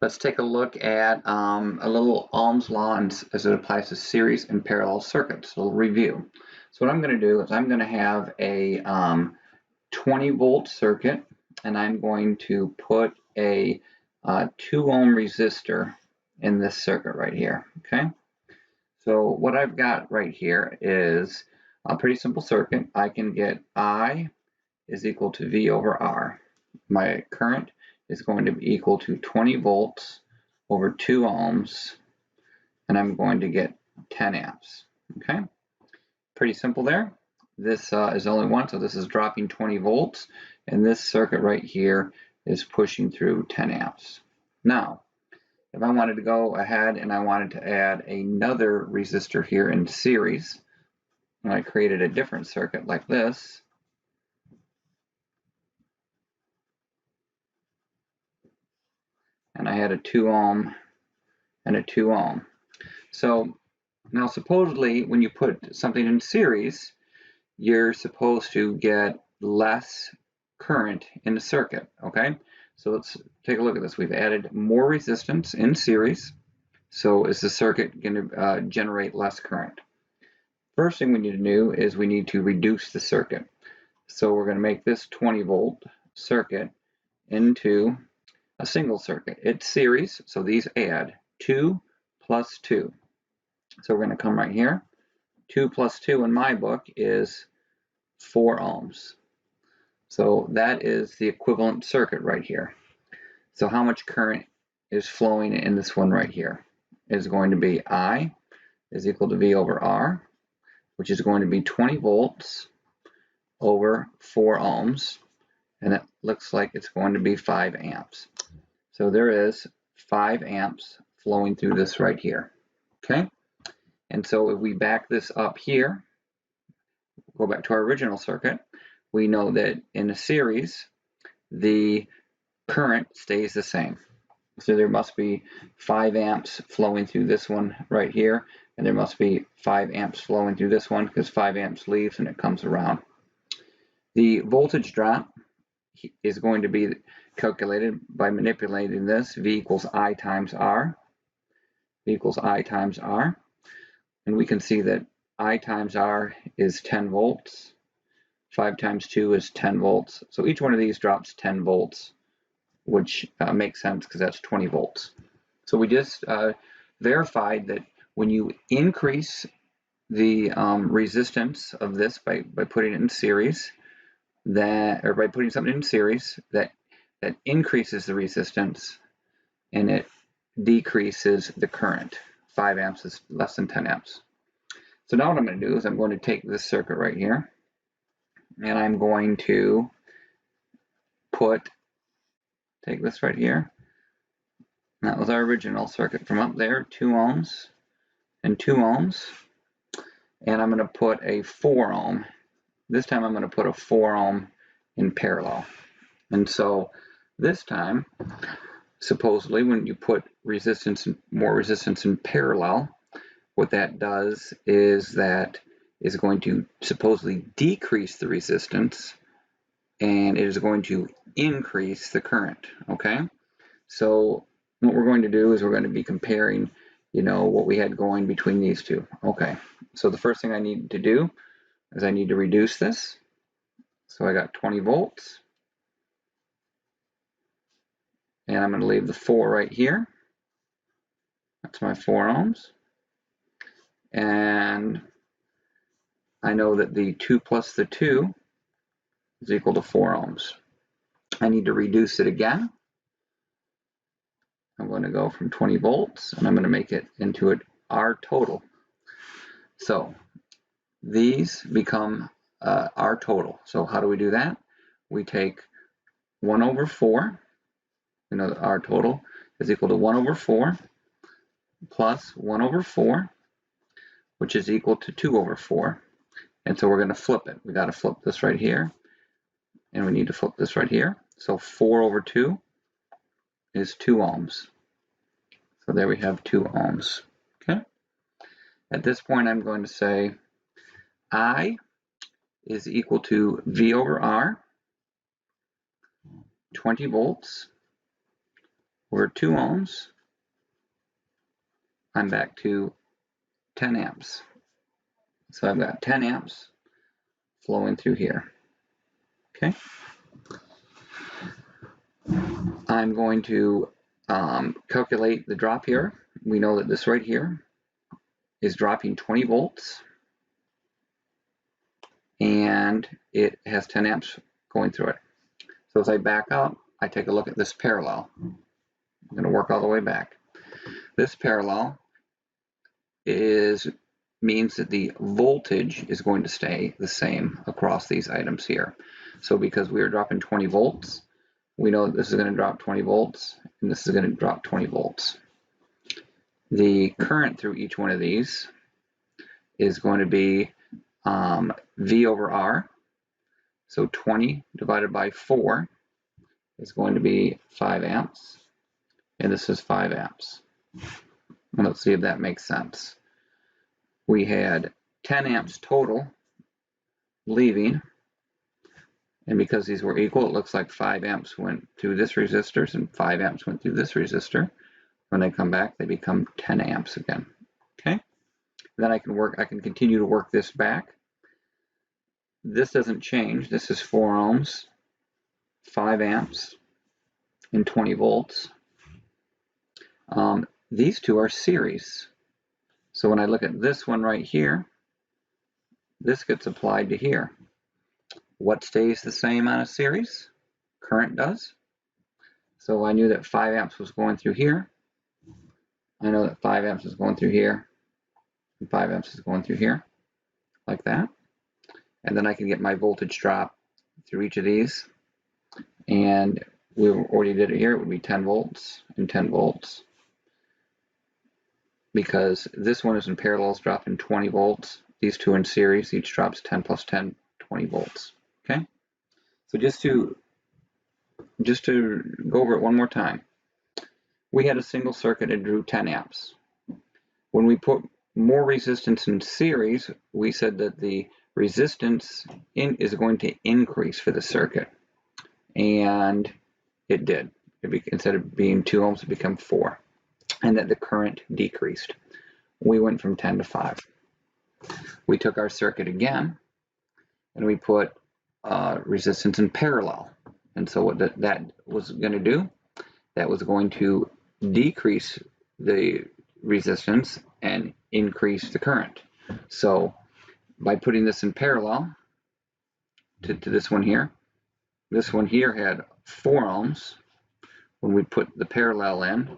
Let's take a look at a little Ohm's law as it applies to series and parallel circuits. A little review. So what I'm going to do is I'm going to have a 20-volt circuit, and I'm going to put a 2-ohm resistor in this circuit right here. Okay. So what I've got right here is a pretty simple circuit. I can get I is equal to V over R. My current is going to be equal to 20 volts over 2 ohms, and I'm going to get 10 amps. Okay, pretty simple there. This is only one, so this is dropping 20 volts, and this circuit right here is pushing through 10 amps. Now, if I wanted to go ahead and I wanted to add another resistor here in series, and I created a different circuit like this, and I had a 2 ohm and a 2 ohm. So now supposedly when you put something in series, you're supposed to get less current in the circuit, okay? So let's take a look at this. We've added more resistance in series. So is the circuit going to generate less current? First thing we need to do is we need to reduce the circuit. So we're going to make this 20-volt circuit into a single circuit. It's series, so these add 2 plus 2. So we're going to come right here. 2 plus 2 in my book is 4 ohms. So that is the equivalent circuit right here. So how much current is flowing in this one right here? It is going to be I is equal to V over R, which is going to be 20 volts over 4 ohms. And it looks like it's going to be 5 amps. So there is 5 amps flowing through this right here. Okay? And so if we back this up here, go back to our original circuit, we know that in a series, the current stays the same. So there must be 5 amps flowing through this one right here, and there must be 5 amps flowing through this one because 5 amps leaves and it comes around. The voltage drop is going to be calculated by manipulating this. V equals I times R. V equals I times R. And we can see that I times R is 10 volts. 5 times 2 is 10 volts. So each one of these drops 10 volts, which makes sense because that's 20 volts. So we just verified that when you increase the resistance of this by putting it in series, or by putting something in series, that increases the resistance and it decreases the current. 5 amps is less than 10 amps. So now what I'm going to do is I'm going to take this circuit right here, and I'm going to take this right here. That was our original circuit from up there, 2 ohms and 2 ohms. And I'm going to put a 4 ohm. This time I'm going to put a 4 ohm in parallel. And so this time, supposedly when you put more resistance in parallel, what that does is that is going to supposedly decrease the resistance, and it is going to increase the current. Okay, so what we're going to do is we're going to be comparing, what we had going between these two. Okay, so the first thing I need to do is I need to reduce this. So I got 20 volts, and I'm going to leave the 4 right here. That's my 4 ohms. And I know that the 2 plus the 2 is equal to 4 ohms. I need to reduce it again. I'm going to go from 20 volts, and I'm going to make it into an R total. So these become R total. So how do we do that? We take 1 over 4. R total is equal to 1 over 4 plus 1 over 4, which is equal to 2 over 4. And so we're going to flip it. We got to flip this right here, and we need to flip this right here. So 4 over 2 is 2 ohms. So there we have 2 ohms. Okay. At this point, I'm going to say I is equal to V over R, 20 volts over 2 ohms, I'm back to 10 amps. So I've got 10 amps flowing through here. Okay. I'm going to calculate the drop here. We know that this right here is dropping 20 volts and it has 10 amps going through it. So as I back up, I take a look at this parallel. I'm going to work all the way back. This parallel means that the voltage is going to stay the same across these items here. So because we are dropping 20 volts, we know that this is going to drop 20 volts and this is going to drop 20 volts. The current through each one of these is going to be V over R. So 20 divided by 4 is going to be 5 amps. And this is 5 amps. And let's see if that makes sense. We had 10 amps total leaving. And because these were equal, it looks like 5 amps went through this resistor and 5 amps went through this resistor. When they come back, they become 10 amps again. Okay? Then I can continue to work this back. This doesn't change. This is 4 ohms, 5 amps, and 20 volts. These two are series. So when I look at this one right here, this gets applied to here. What stays the same on a series? Current does. So I knew that 5 amps was going through here. I know that 5 amps is going through here. And 5 amps is going through here, like that. And then I can get my voltage drop through each of these. And we already did it here. It would be 10 volts and 10 volts. Because this one is in parallel, it's dropping 20 volts. These two in series, each drops 10 plus 10, 20 volts. Okay? So just to go over it one more time. We had a single circuit that drew 10 amps. When we put more resistance in series, we said that the resistance is going to increase for the circuit. And it did. Instead of being 2 ohms, it became 4. And that the current decreased. We went from 10 to 5. We took our circuit again and we put resistance in parallel. And so what that was going to do, that was going to decrease the resistance and increase the current. So by putting this in parallel to this one here had 4 ohms. When we put the parallel in,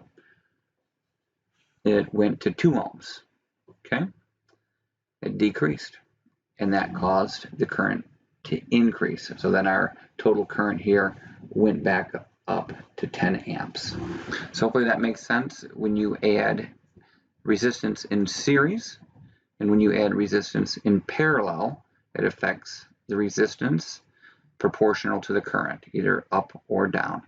it went to 2 ohms. Okay? It decreased, and that caused the current to increase. So then our total current here went back up to 10 amps. So hopefully that makes sense. When you add resistance in series and when you add resistance in parallel, it affects the resistance proportional to the current, either up or down.